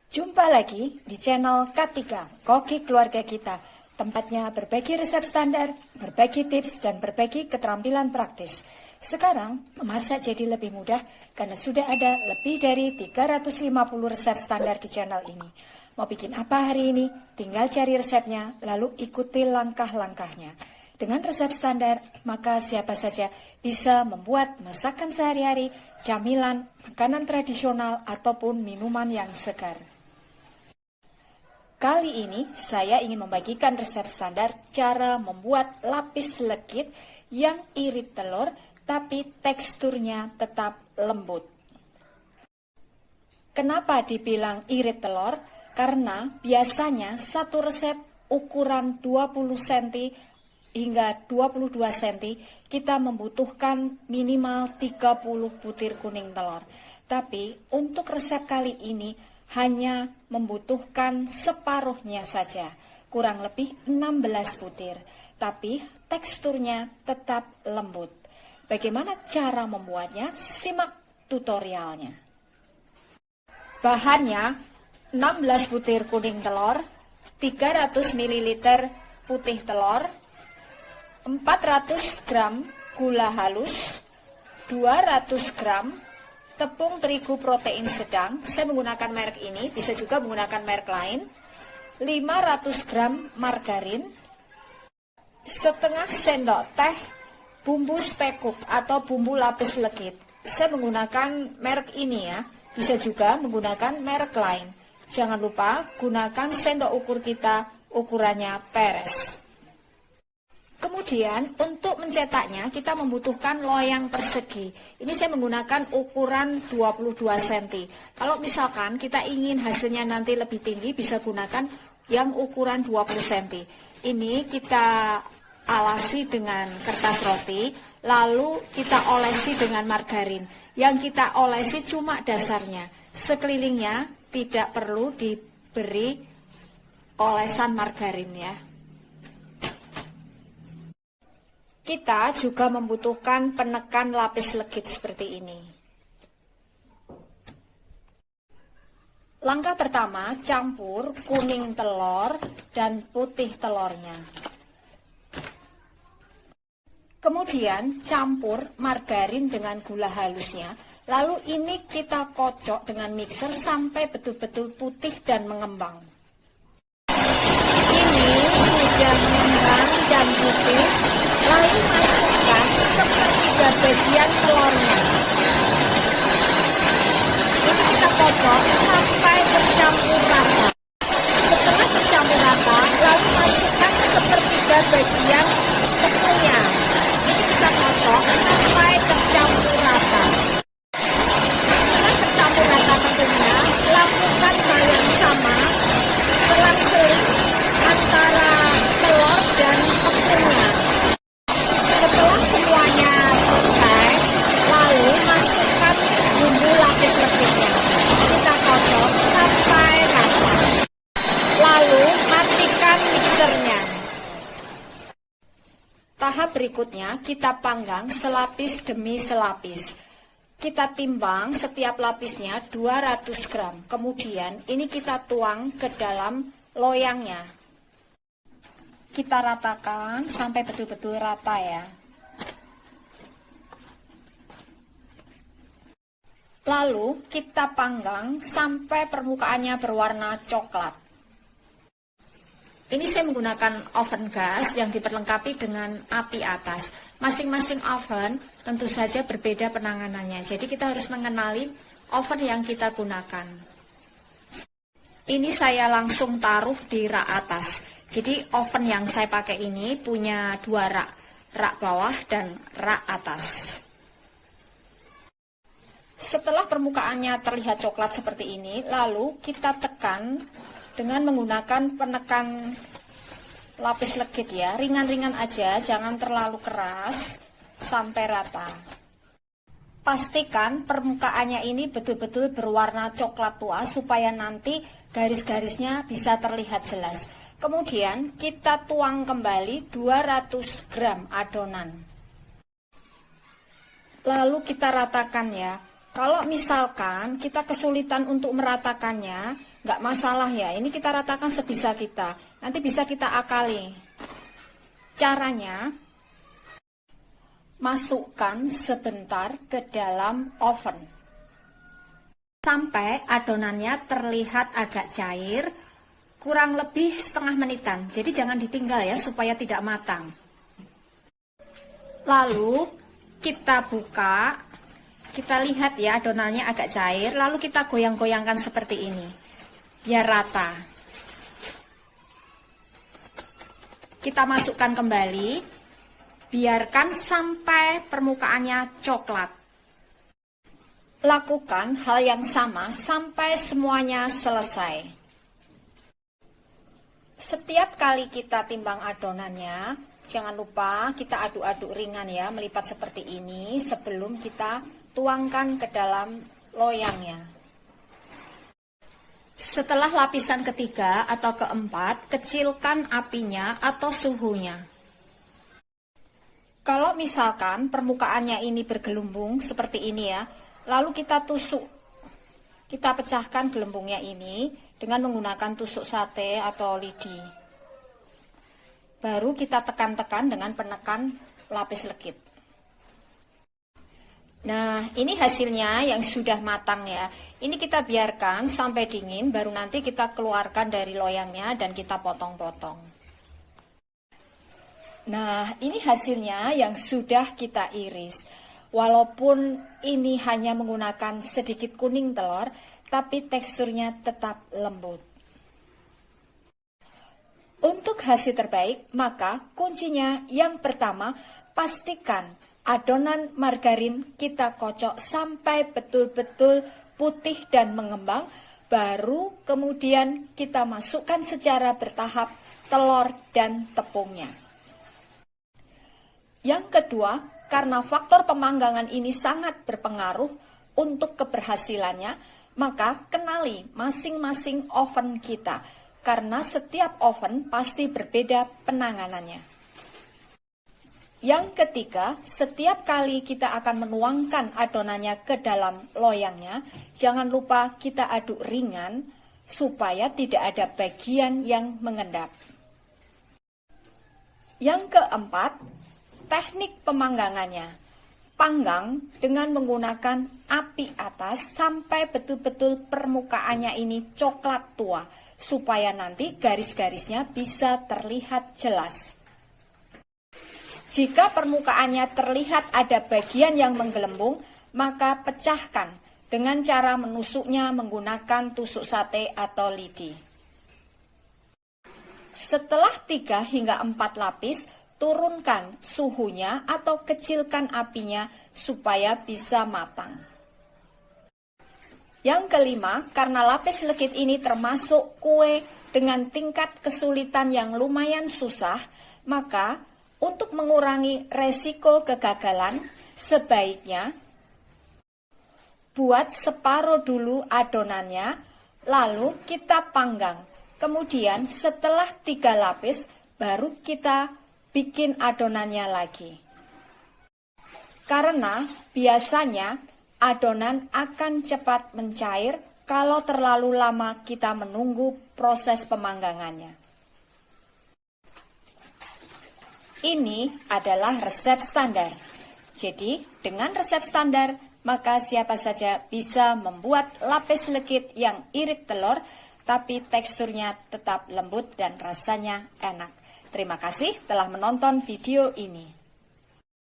Jumpa lagi di channel K3, Koki Keluarga Kita. Tempatnya berbagi resep standar, berbagi tips, dan berbagi keterampilan praktis. Sekarang, memasak jadi lebih mudah karena sudah ada lebih dari 350 resep standar di channel ini. Mau bikin apa hari ini? Tinggal cari resepnya, lalu ikuti langkah-langkahnya. Dengan resep standar, maka siapa saja bisa membuat masakan sehari-hari, camilan, makanan tradisional, ataupun minuman yang segar. Kali ini saya ingin membagikan resep standar cara membuat lapis legit yang irit telur tapi teksturnya tetap lembut. Kenapa dibilang irit telur? Karena biasanya satu resep ukuran 20 cm hingga 22 cm kita membutuhkan minimal 30 butir kuning telur. Tapi untuk resep kali ini hanya membutuhkan separuhnya saja, kurang lebih 16 butir, tapi teksturnya tetap lembut. Bagaimana cara membuatnya? Simak tutorialnya. Bahannya 16 butir kuning telur, 300 ml putih telur, 400 gram gula halus, 200 gram tepung terigu protein sedang, saya menggunakan merek ini, bisa juga menggunakan merek lain, 500 gram margarin, setengah sendok teh bumbu spekuk atau bumbu lapis legit. Saya menggunakan merek ini ya, bisa juga menggunakan merek lain. Jangan lupa gunakan sendok ukur kita, ukurannya peres. Kemudian untuk mencetaknya kita membutuhkan loyang persegi. Ini saya menggunakan ukuran 22 cm. Kalau misalkan kita ingin hasilnya nanti lebih tinggi, bisa gunakan yang ukuran 20 cm. Ini kita alasi dengan kertas roti, lalu kita olesi dengan margarin. Yang kita olesi cuma dasarnya. Sekelilingnya tidak perlu diberi olesan margarin ya. Kita juga membutuhkan penekan lapis legit seperti ini. Langkah pertama, campur kuning telur dan putih telurnya. Kemudian campur margarin dengan gula halusnya. Lalu ini kita kocok dengan mixer sampai betul-betul putih dan mengembang. Ini sudah mengembang dan putih. Lalu masukkan sepertiga bagian telurnya. Ini kita kocok sampai tercampur rata. Setelah tercampur rata, lalu masukkan sepertiga bagian tepungnya. Ini kita kocok sampai tercampur rata. Setelah tercampur rata tepungnya, lakukan hal yang sama, selang-seling antara telur dan tepungnya. Setelah semuanya selesai, lalu masukkan bumbu lapis legitnya. Kita kocok sampai rata. Lalu matikan mixernya. Tahap berikutnya kita panggang selapis demi selapis. Kita timbang setiap lapisnya 200 gram. Kemudian ini kita tuang ke dalam loyangnya. Kita ratakan sampai betul-betul rata ya. Lalu kita panggang sampai permukaannya berwarna coklat. Ini saya menggunakan oven gas yang diperlengkapi dengan api atas. Masing-masing oven tentu saja berbeda penanganannya. Jadi kita harus mengenali oven yang kita gunakan. Ini saya langsung taruh di rak atas. Jadi oven yang saya pakai ini punya dua rak, rak bawah dan rak atas. Setelah permukaannya terlihat coklat seperti ini, lalu kita tekan dengan menggunakan penekan lapis legit ya, ringan-ringan aja, jangan terlalu keras, sampai rata. Pastikan permukaannya ini betul-betul berwarna coklat tua supaya nanti garis-garisnya bisa terlihat jelas. Kemudian kita tuang kembali 200 gram adonan. Lalu kita ratakan ya. Kalau misalkan kita kesulitan untuk meratakannya, nggak masalah ya, ini kita ratakan sebisa kita. Nanti bisa kita akali. Caranya, masukkan sebentar ke dalam oven. Sampai adonannya terlihat agak cair, kurang lebih setengah menitan. Jadi jangan ditinggal ya, supaya tidak matang. Lalu, kita buka. Kita lihat ya adonannya agak cair, lalu kita goyang-goyangkan seperti ini, biar rata. Kita masukkan kembali, biarkan sampai permukaannya coklat. Lakukan hal yang sama sampai semuanya selesai. Setiap kali kita timbang adonannya, jangan lupa kita aduk-aduk ringan ya, melipat seperti ini sebelum kita tuangkan ke dalam loyangnya. Setelah lapisan ketiga atau keempat, kecilkan apinya atau suhunya. Kalau misalkan permukaannya ini bergelembung seperti ini ya, lalu kita tusuk, kita pecahkan gelembungnya ini dengan menggunakan tusuk sate atau lidi. Baru kita tekan-tekan dengan penekan lapis legit. Nah, ini hasilnya yang sudah matang ya. Ini kita biarkan sampai dingin, baru nanti kita keluarkan dari loyangnya dan kita potong-potong. Nah, ini hasilnya yang sudah kita iris. Walaupun ini hanya menggunakan sedikit kuning telur, tapi teksturnya tetap lembut. Untuk hasil terbaik, maka kuncinya yang pertama, pastikan adonan margarin kita kocok sampai betul-betul putih dan mengembang, baru kemudian kita masukkan secara bertahap telur dan tepungnya. Yang kedua, karena faktor pemanggangan ini sangat berpengaruh untuk keberhasilannya, maka kenali masing-masing oven kita, karena setiap oven pasti berbeda penanganannya. Yang ketiga, setiap kali kita akan menuangkan adonannya ke dalam loyangnya, jangan lupa kita aduk ringan supaya tidak ada bagian yang mengendap. Yang keempat, teknik pemanggangannya. Panggang dengan menggunakan api atas sampai betul-betul permukaannya ini coklat tua, supaya nanti garis-garisnya bisa terlihat jelas. Jika permukaannya terlihat ada bagian yang menggelembung, maka pecahkan dengan cara menusuknya menggunakan tusuk sate atau lidi. Setelah 3 hingga 4 lapis, turunkan suhunya atau kecilkan apinya supaya bisa matang. Yang kelima, karena lapis legit ini termasuk kue dengan tingkat kesulitan yang lumayan susah, maka untuk mengurangi resiko kegagalan, sebaiknya buat separuh dulu adonannya, lalu kita panggang. Kemudian setelah 3 lapis, baru kita bikin adonannya lagi. Karena biasanya adonan akan cepat mencair kalau terlalu lama kita menunggu proses pemanggangannya. Ini adalah resep standar. Jadi, dengan resep standar, maka siapa saja bisa membuat lapis legit yang irit telur, tapi teksturnya tetap lembut dan rasanya enak. Terima kasih telah menonton video ini.